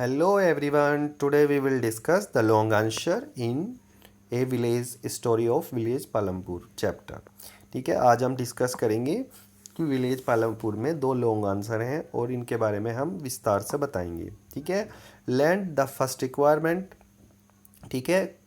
Hello everyone. Today we will discuss the long answer in a village story of village Palampur chapter. ठीक है, आज हम discuss करेंगे कि विलेज पालमपुर में दो लॉन्ग आंसर हैं और इनके बारे में हम विस्तार से बताएंगे। ठीक है, लैंड द फर्स्ट रिक्वायरमेंट। ठीक है,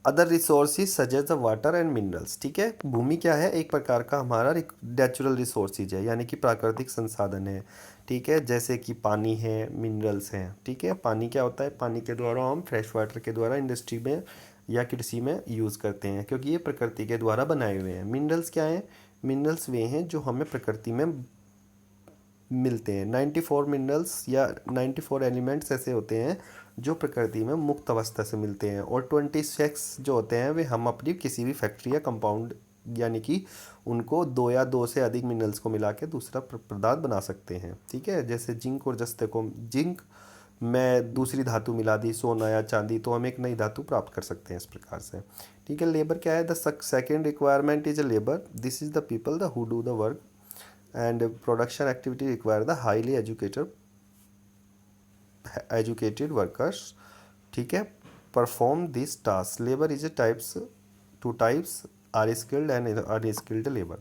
other resources suggest the water and minerals. ठीक है, भूमि क्या है? एक प्रकार का हमारा नेचुरल रिसोर्सेज है, यानी कि प्राकृतिक संसाधन है। ठीक है, जैसे कि पानी है, मिनरल्स हैं। ठीक है, पानी क्या होता है? पानी के द्वारा हम फ्रेश वाटर के द्वारा इंडस्ट्री में या कृषि में यूज़ करते हैं, क्योंकि ये प्रकृति के द्वारा बनाए हुए हैं। मिनरल्स क्या हैं? मिनरल्स वे हैं जो हमें प्रकृति में मिलते हैं। 94 मिनरल्स या 94 एलिमेंट्स ऐसे होते हैं जो प्रकृति में मुक्त अवस्था से मिलते हैं, और 26 जो होते हैं वे हम अपनी किसी भी फैक्ट्री या कंपाउंड यानी कि उनको दो या दो से अधिक मिनरल्स को मिला के दूसरा पदार्थ बना सकते हैं। ठीक है, जैसे जिंक और जस्ते को जिंक में दूसरी धातु मिला दी, सोना या चांदी, तो हम एक नई धातु प्राप्त कर सकते हैं इस प्रकार से। ठीक है, लेबर क्या है? The second requirement is a labour. This is the people the who do the work and production activity require the highly educated workers. ठीक है, perform this task. Labor is a types, two types are skilled and unskilled labor.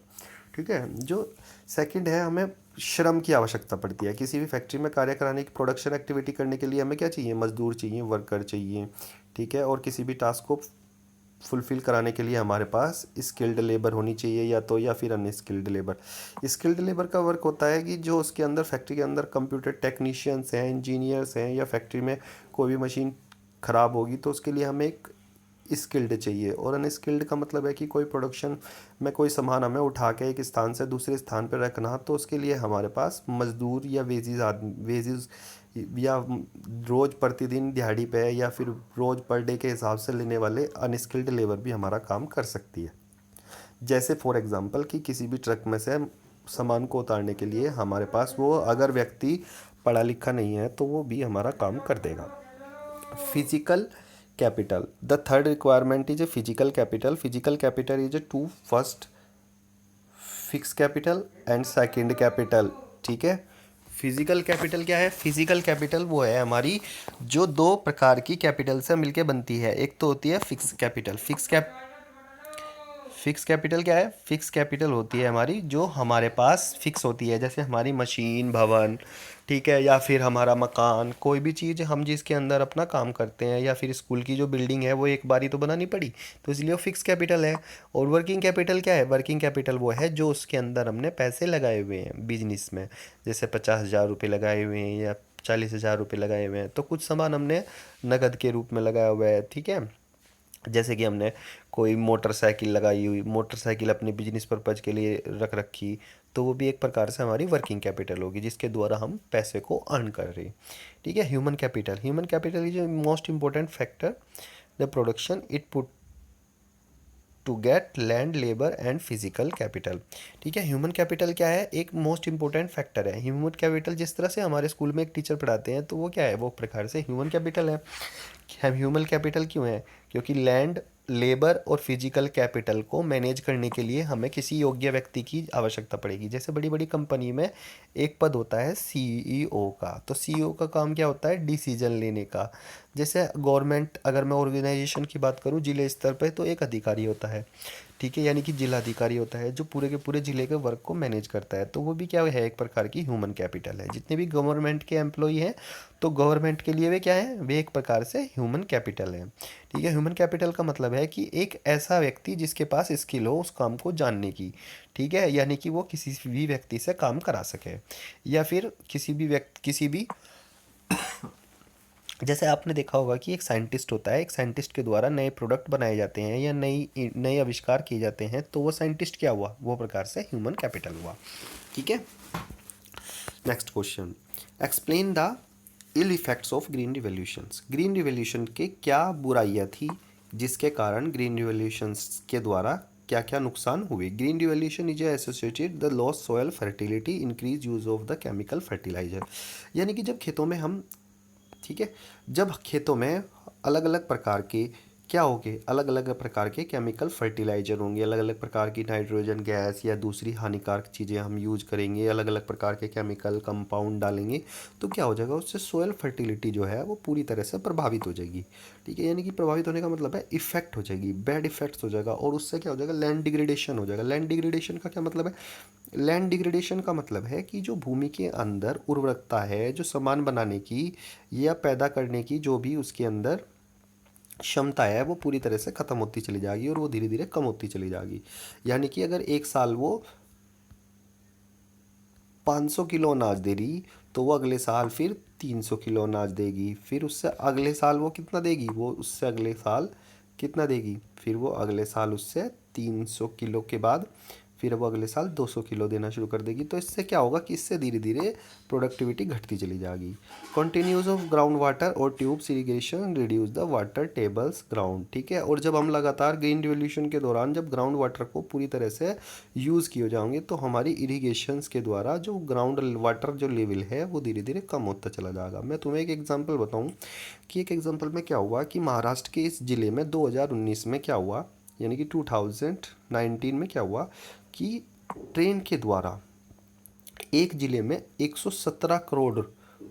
ठीक है, जो second है, हमें श्रम की आवश्यकता पड़ती है। किसी भी फैक्ट्री में कार्य कराने की, प्रोडक्शन एक्टिविटी करने के लिए हमें क्या चाहिए? मजदूर चाहिए, वर्कर चाहिए। ठीक है, और किसी भी टास्क को फुलफ़िल कराने के लिए हमारे पास स्किल्ड लेबर होनी चाहिए, या फिर अनस्किल्ड लेबर। स्किल्ड लेबर का वर्क होता है कि जो उसके अंदर फैक्ट्री के अंदर कंप्यूटर टेक्नीशियंस हैं, इंजीनियर्स हैं, या फैक्ट्री में कोई भी मशीन ख़राब होगी तो उसके लिए हमें एक स्किल्ड चाहिए। और अनस्किल्ड का मतलब है कि कोई प्रोडक्शन में कोई सामान हमें उठा के एक स्थान से दूसरे स्थान पर रखना, तो उसके लिए हमारे पास मजदूर या वेजिज या रोज़ प्रतिदिन दिहाड़ी पे या फिर रोज़ पर डे के हिसाब से लेने वाले अनस्किल्ड लेबर भी हमारा काम कर सकती है। जैसे फॉर एग्जांपल कि किसी भी ट्रक में से सामान को उतारने के लिए हमारे पास वो अगर व्यक्ति पढ़ा लिखा नहीं है तो वो भी हमारा काम कर देगा। Physical capital, the third requirement is a physical capital. Physical capital is a to first fix capital and second capital. ठीक है, फिजिकल कैपिटल क्या है? फिजिकल कैपिटल वो है हमारी जो दो प्रकार की कैपिटल से मिलके बनती है। एक तो होती है फिक्स कैपिटल। फिक्स कैपिटल क्या है? फिक्स कैपिटल होती है हमारी जो हमारे पास फिक्स होती है, जैसे हमारी मशीन, भवन, ठीक है, या फिर हमारा मकान, कोई भी चीज़ हम जिसके अंदर अपना काम करते हैं, या फिर स्कूल की जो बिल्डिंग है वो एक बार ही तो बनानी पड़ी, तो इसलिए वो फिक्स कैपिटल है। और वर्किंग कैपिटल क्या है? वर्किंग कैपिटल वो है जो उसके अंदर हमने पैसे लगाए हुए हैं बिजनेस में, जैसे 50,000 रुपये लगाए हुए हैं या 40,000 रुपये लगाए हुए हैं, तो कुछ सामान हमने नगद के रूप में लगाया हुआ है। ठीक है, जैसे कि हमने कोई मोटरसाइकिल लगाई हुई, मोटरसाइकिल अपने बिजनेस पर्पज के लिए रख रखी, तो वो भी एक प्रकार से हमारी वर्किंग कैपिटल होगी जिसके द्वारा हम पैसे को अर्न कर रहे हैं। ठीक है, human capital. Human capital is most important factor the production it put to get land, labour and physical capital. ठीक है, ह्यूमन कैपिटल क्या है? एक मोस्ट इंपॉर्टेंट फैक्टर है। ह्यूमन कैपिटल जिस तरह से हमारे स्कूल में एक टीचर पढ़ाते हैं तो वो क्या है? वो प्रकार से ह्यूमन कैपिटल है। हम ह्यूमन कैपिटल क्यों है? क्योंकि लैंड, लेबर और फिजिकल कैपिटल को मैनेज करने के लिए हमें किसी योग्य व्यक्ति की आवश्यकता पड़ेगी। जैसे बड़ी बड़ी कंपनी में एक पद होता है सीईओ का, तो सीईओ का काम क्या होता है? डिसीजन लेने का। जैसे गवर्नमेंट, अगर मैं ऑर्गेनाइजेशन की बात करूं जिले स्तर पर, तो एक अधिकारी होता है, ठीक है, यानी कि जिला अधिकारी होता है जो पूरे के पूरे जिले के वर्क को मैनेज करता है, तो वो भी क्या है? एक प्रकार की ह्यूमन कैपिटल है। जितने भी गवर्नमेंट के एम्प्लॉई हैं तो गवर्नमेंट के लिए वे क्या है? वे एक प्रकार से ह्यूमन कैपिटल है। ठीक है, ह्यूमन कैपिटल का मतलब है कि एक ऐसा व्यक्ति जिसके पास स्किल हो उस काम को जानने की। ठीक है, यानी कि वो किसी भी व्यक्ति से काम करा सके, या फिर किसी भी जैसे आपने देखा होगा कि एक साइंटिस्ट होता है, एक साइंटिस्ट के द्वारा नए प्रोडक्ट बनाए जाते हैं या नई नए आविष्कार किए जाते हैं, तो वो साइंटिस्ट क्या हुआ? वो प्रकार से ह्यूमन कैपिटल हुआ। ठीक है, next question, explain the ill effects of green revolutions. Green revolution के क्या बुराइयां थी जिसके कारण ग्रीन रिवॉल्यूशंस के द्वारा क्या क्या नुकसान हुए? Green revolution is associated the loss soil fertility, increase use of the chemical fertilizer. यानी कि जब खेतों में हम, ठीक है, जब खेतों में अलग अलग प्रकार के क्या होंगे, अलग अलग प्रकार के केमिकल फर्टिलाइजर होंगे, अलग अलग प्रकार की नाइट्रोजन गैस या दूसरी हानिकारक चीज़ें हम यूज करेंगे, अलग अलग प्रकार के केमिकल कंपाउंड डालेंगे। तो क्या हो जाएगा, उससे सोयल फर्टिलिटी जो है वो पूरी तरह से प्रभावित हो जाएगी। ठीक है, यानी कि प्रभावित होने का मतलब है इफेक्ट हो जाएगी, बैड इफेक्ट्स हो जाएगा, और उससे क्या हो जाएगा, लैंड डिग्रेडेशन हो जाएगा। लैंड डिग्रेडेशन का क्या मतलब है, लैंड डिग्रेडेशन का मतलब है कि जो भूमि के अंदर उर्वरकता है, जो सामान बनाने की या पैदा करने की जो भी उसके अंदर क्षमता है, वो पूरी तरह से ख़त्म होती चली जाएगी और वो धीरे धीरे कम होती चली जाएगी। यानी कि अगर एक साल वो 500 किलो अनाज दे रही, तो वो अगले साल फिर 300 किलो अनाज देगी, फिर उससे अगले साल वो कितना देगी, वो उससे अगले साल कितना देगी, फिर वो अगले साल उससे 300 किलो के बाद फिर वो अगले साल 200 किलो देना शुरू कर देगी। तो इससे क्या होगा कि इससे धीरे धीरे प्रोडक्टिविटी घटती चली जाएगी। कंटिन्यूज ऑफ ग्राउंड वाटर और tubes irrigation reduce the water tables ground. ठीक है, और जब हम लगातार ग्रीन रिवोल्यूशन के दौरान जब ग्राउंड वाटर को पूरी तरह से यूज़ किए जाएंगे, तो हमारी इरिगेशंस के द्वारा जो ग्राउंड वाटर जो लेवल है वो धीरे धीरे कम होता चला जाएगा। मैं तुम्हें एक एग्जांपल बताऊं कि एक एग्जांपल में क्या हुआ कि महाराष्ट्र के इस ज़िले में 2019 में क्या हुआ, यानी कि 2019 में क्या हुआ कि ट्रेन के द्वारा एक ज़िले में 117 करोड़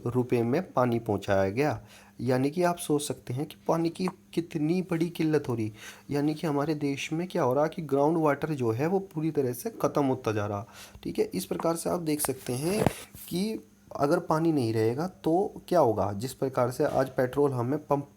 रुपए में पानी पहुंचाया गया। यानी कि आप सोच सकते हैं कि पानी की कितनी बड़ी किल्लत हो रही। यानी कि हमारे देश में क्या हो रहा है कि ग्राउंड वाटर जो है वो पूरी तरह से ख़त्म होता जा रहा। ठीक है, इस प्रकार से आप देख सकते हैं कि अगर पानी नहीं रहेगा तो क्या होगा। जिस प्रकार से आज पेट्रोल हमें पंप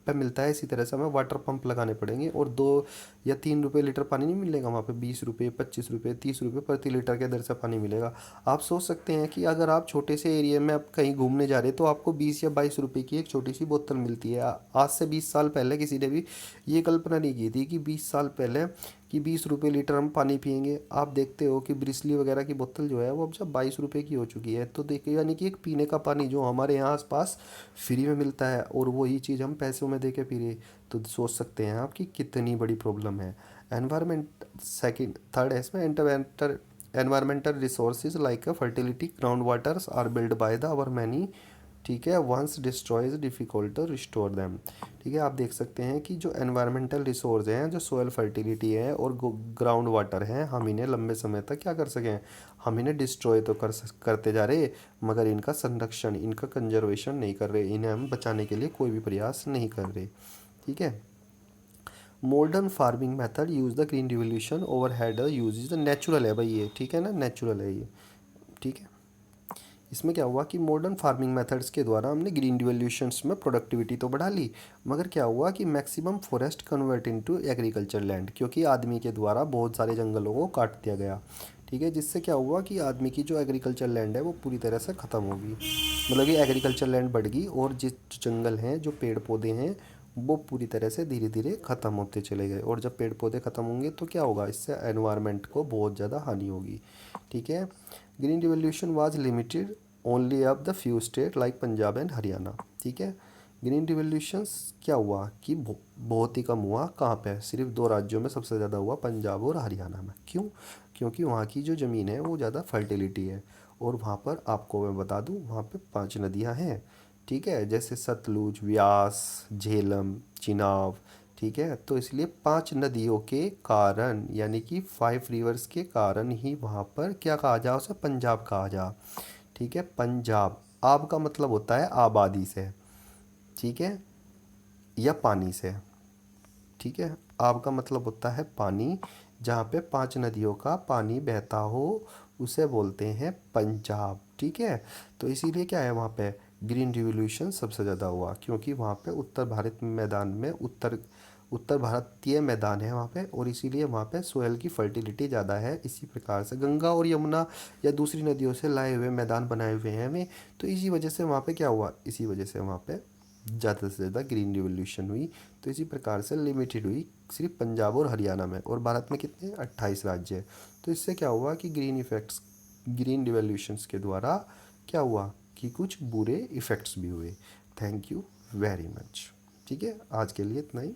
पे मिलता है, इसी तरह से हमें वाटर पंप लगाने पड़ेंगे, और 2 या 3 रुपये लीटर पानी नहीं मिलेगा, वहाँ पे 20 रुपये, 25 रुपये, 30 रुपये प्रति लीटर के दर से पानी मिलेगा। आप सोच सकते हैं कि अगर आप छोटे से एरिया में आप कहीं घूमने जा रहे हैं तो आपको 20 या 22 रुपये की एक छोटी सी बोतल मिलती है। आज से 20 साल पहले किसी ने भी ये कल्पना नहीं की थी कि 20 साल पहले कि 20 रुपये लीटर हम पानी पियेंगे। आप देखते हो कि ब्रिसली वगैरह की बोतल जो है वो अब जब 22 रुपये की हो चुकी है। तो देखिए, यानी कि एक पीने का पानी जो हमारे यहाँ आसपास फ्री में मिलता है और वही चीज़ हम पैसों में दे के पी रहे। तो सोच सकते हैं आप कि कितनी बड़ी प्रॉब्लम है। एनवायरमेंट सेकंड थर्ड है इसमें environmental resources like fertility ground waters are build by the hour many. ठीक है, once destroy is difficult to restore them. ठीक है, आप देख सकते हैं कि जो एनवायरमेंटल रिसोर्स हैं, जो सोयल फर्टिलिटी है और ग्राउंड वाटर हैं, हम इन्हें लंबे समय तक क्या कर सकें, हम इन्हें डिस्ट्रॉय तो करते जा रहे, मगर इनका संरक्षण, इनका कंजर्वेशन नहीं कर रहे, इन्हें हम बचाने के लिए कोई भी प्रयास नहीं कर रहे। ठीक है, modern farming method use the green revolution over head use is the natural है भाई ये। ठीक है ना, नेचुरल है ये। ठीक है, इसमें क्या हुआ कि मॉडर्न फार्मिंग मेथड्स के द्वारा हमने ग्रीन रिवोल्यूशंस में प्रोडक्टिविटी तो बढ़ा ली, मगर क्या हुआ कि maximum forest convert into agriculture land, क्योंकि आदमी के द्वारा बहुत सारे जंगलों को काट दिया गया। ठीक है, जिससे क्या हुआ कि आदमी की जो एग्रीकल्चर लैंड है वो पूरी तरह से ख़त्म होगी, मतलब कि एग्रीकल्चर लैंड बढ़ गई, और जिस जंगल हैं, जो पेड़ पौधे हैं, वो पूरी तरह से धीरे धीरे ख़त्म होते चले गए। और जब पेड़ पौधे ख़त्म होंगे तो क्या होगा, इससे एनवायरनमेंट को बहुत ज़्यादा हानि होगी। ठीक है, green revolution was limited only of the few state like Punjab and Haryana. ठीक है, ग्रीन रिवोल्यूशंस क्या हुआ कि बहुत ही कम हुआ, कहाँ पे, सिर्फ 2 राज्यों में सबसे ज़्यादा हुआ, पंजाब और हरियाणा में। क्यों, क्योंकि वहाँ की जो ज़मीन है वो ज़्यादा फर्टिलिटी है, और वहाँ पर आपको मैं बता दूँ, वहाँ पे 5 नदियाँ हैं। ठीक है, जैसे सतलुज, व्यास, झेलम, चिनाब। ठीक है, तो इसलिए 5 नदियों के कारण, यानी कि 5 रिवर्स के कारण ही वहाँ पर क्या कहा जा, उसे पंजाब कहा जा। ठीक है, पंजाब, आब का मतलब होता है आबादी से। ठीक है, या पानी से। ठीक है, आब का मतलब होता है पानी, जहाँ पे 5 नदियों का पानी बहता हो उसे बोलते हैं पंजाब। ठीक है, तो इसीलिए क्या है, वहाँ पे ग्रीन रिवोल्यूशन सबसे ज़्यादा हुआ, क्योंकि वहाँ पे उत्तर भारत मैदान में उत्तर भारतीय मैदान है वहाँ पे, और इसीलिए वहाँ पे सोयल की फर्टिलिटी ज़्यादा है। इसी प्रकार से गंगा और यमुना या दूसरी नदियों से लाए हुए मैदान बनाए हुए हैं हमें, तो इसी वजह से वहाँ पे क्या हुआ, इसी वजह से वहाँ पे ज़्यादा से ज़्यादा ग्रीन रिवोल्यूशन हुई। तो इसी प्रकार से लिमिटेड हुई सिर्फ पंजाब और हरियाणा में, और भारत में कितने, 28 राज्य हैं। तो इससे क्या हुआ कि ग्रीन रिवोल्यूशंस के द्वारा क्या हुआ कि कुछ बुरे इफ़ेक्ट्स भी हुए। Thank you very much. ठीक है, आज के लिए इतना ही।